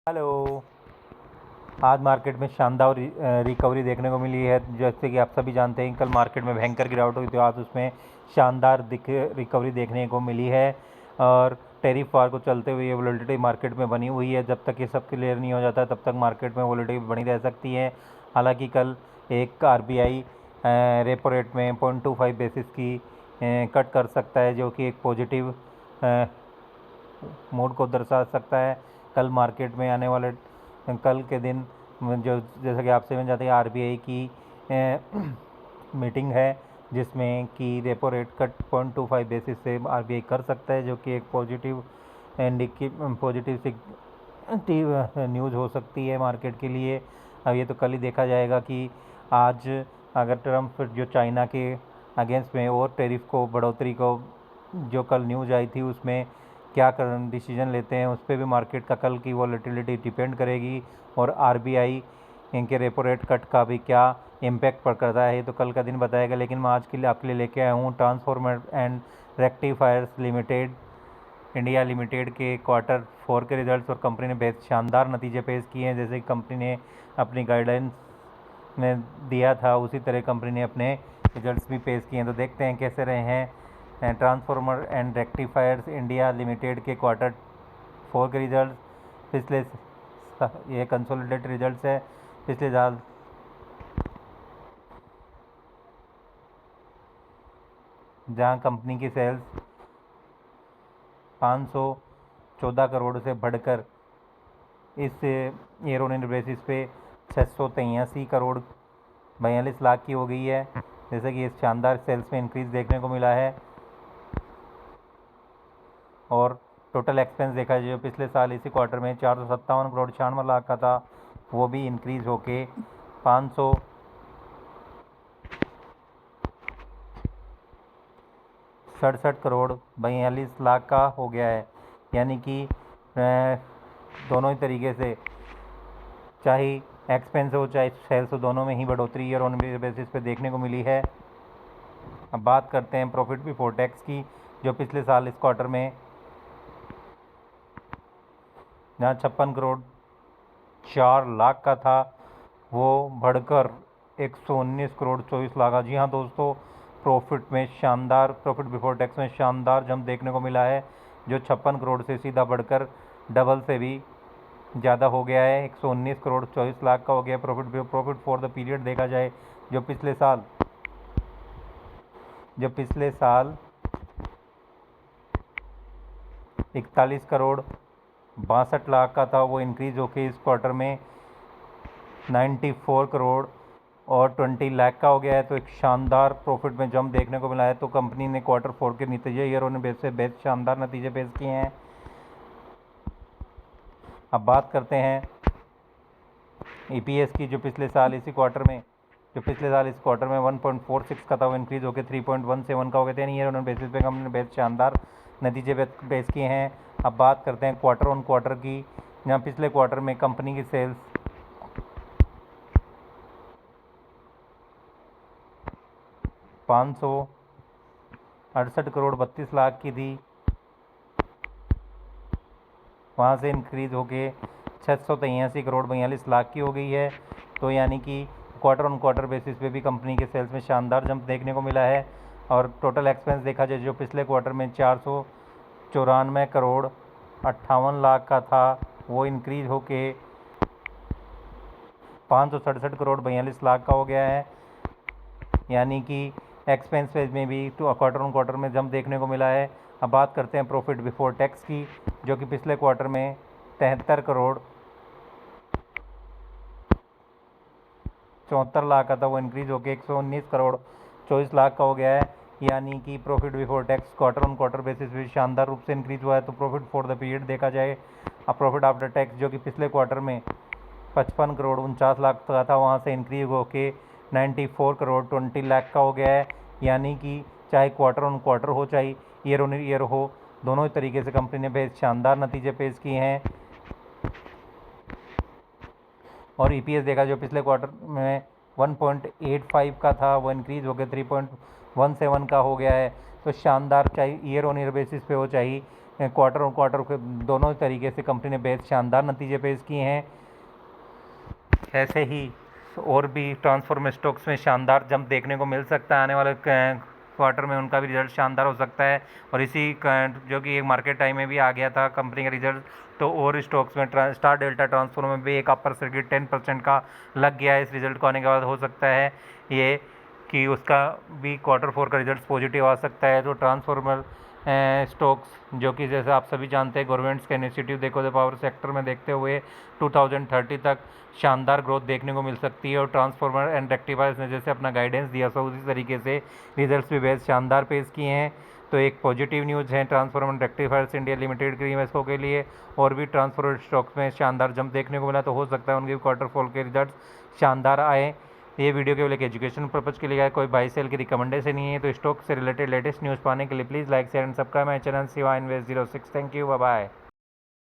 Hello. आज market में शानदार रिकवरी देखने को मिली है। जैसे कि आप सभी जानते हैं कल मार्केट में भयंकर गिरावट हुई थी, आज उसमें शानदार रिकवरी देखने को मिली है। और टैरिफ वार को चलते हुए ये वोलेटिलिटी मार्केट में बनी हुई है। जब तक ये सब क्लियर नहीं हो जाता तब तक मार्केट में वोलेटिलिटी बनी रह सकती है। हालांकि कल एक आरबीआई रेपो रेट में 0.25 बेसिस की कट कर सकता है, जो कि एक पॉजिटिव मूड को दर्शा सकता है। कल मार्केट में आने वाले कल के दिन जो जैसा कि आपसे मिल जाती है आरबीआई की मीटिंग है, जिसमें कि रेपो रेट कट 0.25 बेसिस से आरबीआई कर सकता है, जो कि एक पॉजिटिव न्यूज़ हो सकती है मार्केट के लिए। अब ये तो कल ही देखा जाएगा कि आज अगर ट्रम्प जो चाइना के अगेंस्ट में और टैरिफ को बढ़ोतरी को जो कल न्यूज़ आई थी उसमें क्या डिसीजन लेते हैं, उस पर भी मार्केट का कल की वॉलेटिलिटी डिपेंड करेगी। और आरबीआई इनके रेपो रेट कट का भी क्या इम्पैक्ट पर करता है, तो कल का दिन बताएगा। लेकिन मैं आज के लिए आपके लिए लेके आया हूँ transformer and rectifiers limited India limited के Q4 के रिजल्ट्स। और कंपनी ने बेहद शानदार नतीजे पेश किए हैं। जैसे कि कंपनी ने अपनी गाइडेंस में दिया था, उसी तरह कंपनी ने अपने रिजल्ट्स भी पेश किए हैं। तो देखते हैं कैसे रहे हैं transformer and rectifiers India limited के Q4 के रिजल्ट। पिछले ये कंसोलिडेटेड रिजल्ट्स है पिछले साल जहां कंपनी की सेल्स 514 करोड़ से बढ़कर इस ईयर ऑन ईयर बेसिस पे 683 करोड़ 42 लाख की हो गई है। जैसे कि इस शानदार सेल्स में इंक्रीज देखने को मिला है। और टोटल एक्सपेंस देखा जाए जो पिछले साल इसी क्वार्टर में 457 करोड़ 96 लाख का था, वो भी इंक्रीज होके 567 करोड़ 42 लाख का हो गया है। यानी कि दोनों ही तरीके से, चाहे एक्सपेंस हो चाहे सेल्स हो, दोनों में ही बढ़ोतरी ईयर ऑन ईयर बेसिस पे देखने को मिली है। अब बात करते हैं प्रॉफिट बिफोर टैक्स की, जो पिछले साल इस क्वार्टर में जहाँ 56 करोड़ 4 लाख का था, वो बढ़कर 119 करोड़ 24 लाख। जी हाँ दोस्तों, प्रॉफिट में शानदार, प्रॉफिट बिफोर टैक्स में शानदार जंप देखने को मिला है, जो 56 करोड़ से सीधा बढ़कर डबल से भी ज़्यादा हो गया है, 119 करोड़ 24 लाख का हो गया प्रॉफिट फॉर द पीरियड देखा जाए जो पिछले साल 41 करोड़ 62 लाख का था, वो इंक्रीज होके इस क्वार्टर में 94 करोड़ और 20 लाख का हो गया है। तो एक शानदार प्रॉफिट में जंप देखने को मिला है। तो कंपनी ने Q4 के नतीजे ईयर ऑन बेस से बेस्ट शानदार नतीजे पेश किए हैं। अब बात करते हैं ईपीएस की, जो पिछले साल इस क्वार्टर में 1.46 का था, वो इंक्रीज होकर 3.17 का हो गया था। ईयर ऑन बेसिस पे कंपनी ने बेस्ट शानदार नतीजे पेश किए हैं। अब बात करते हैं क्वार्टर ऑन क्वार्टर की, जहाँ पिछले क्वार्टर में कंपनी की सेल्स 568 करोड़ 32 लाख की थी, वहाँ से इंक्रीज होके 683 करोड़ 42 लाख की हो गई है। तो यानी कि क्वार्टर ऑन क्वार्टर बेसिस पे भी कंपनी के सेल्स में शानदार जंप देखने को मिला है। और टोटल एक्सपेंस देखा जाए जो पिछले क्वार्टर में 494 करोड़ 58 लाख का था, वो इंक्रीज होके 567 करोड़ 42 लाख का हो गया है। यानी कि एक्सपेंस पेज में भी क्वार्टर ऑन क्वार्टर में जंप देखने को मिला है। अब बात करते हैं प्रॉफिट बिफोर टैक्स की, जो कि पिछले क्वार्टर में 73 करोड़ 74 लाख का था, वो इंक्रीज होकर 119 करोड़ 24 लाख का हो गया है। यानी कि profit before tax quarter on quarter basis पे शानदार रूप से इंक्रीज हुआ है। तो प्रॉफिट फॉर द पीरियड देखा जाए, अब प्रॉफिट आफ्टर टैक्स जो कि पिछले क्वार्टर में 55 करोड़ 49 लाख का था, वहाँ से इंक्रीज होके 94 करोड़ 20 लाख का हो गया है। यानी कि चाहे क्वार्टर ऑन क्वार्टर हो चाहे ईयर ऑन ईयर हो, दोनों ही तरीके से कंपनी ने बेहद शानदार नतीजे पेश किए हैं। और ईपीएस देखा जो पिछले क्वार्टर में 1.85 का था, वो इंक्रीज होकर 3.17 का हो गया है। तो शानदार, चाहे ईयर ऑन ईयर बेसिस पे हो चाहे क्वार्टर और क्वार्टर के दोनों तरीके से कंपनी ने बेहद शानदार नतीजे पेश किए हैं। ऐसे ही और भी ट्रांसफॉर्मर स्टॉक्स में शानदार जंप देखने को मिल सकता है, आने वाले क्वार्टर में उनका भी रिजल्ट शानदार हो सकता है। और इसी जो कि एक मार्केट टाइम में भी आ गया था कंपनी का रिजल्ट, तो और स्टॉक्स में स्टार डेल्टा ट्रांसफॉर्मर में भी एक अपर सर्किट 10% का लग गया है। इस रिजल्ट को आने के बाद हो सकता है ये कि उसका भी Q4 का रिजल्ट पॉजिटिव आ सकता है। तो ट्रांसफॉर्मर स्टॉक्स जो कि जैसे आप सभी जानते हैं गवर्नमेंट्स के इनिशिएटिव देखो तो पावर सेक्टर में देखते हुए 2030 तक शानदार ग्रोथ देखने को मिल सकती है। और ट्रांसफॉर्मर एंड रेक्टिफायर्स ने जैसे अपना गाइडेंस दिया था उसी तरीके से रिजल्ट्स भी बेहद शानदार पेश किए हैं। तो एक पॉजिटिव न्यूज़ है ट्रांसफॉर्मर रेक्टिफायर्स इंडिया लिमिटेड के इन्वेस्टरों के लिए। और भी ट्रांसफॉर्मर स्टॉक्स में शानदार जंप देखने को मिला, तो हो सकता है उनके Q4 के रिजल्ट शानदार आए। ये वीडियो केवल एक एजुकेशन पर्पज़ के लिए है, कोई बाई सेल की रिकमेंडेशन नहीं है। तो स्टॉक से रिलेटेड लेटेस्ट न्यूज़ पाने के लिए please like share and subscribe my channel Shiva invest 06। Thank you, bye bye.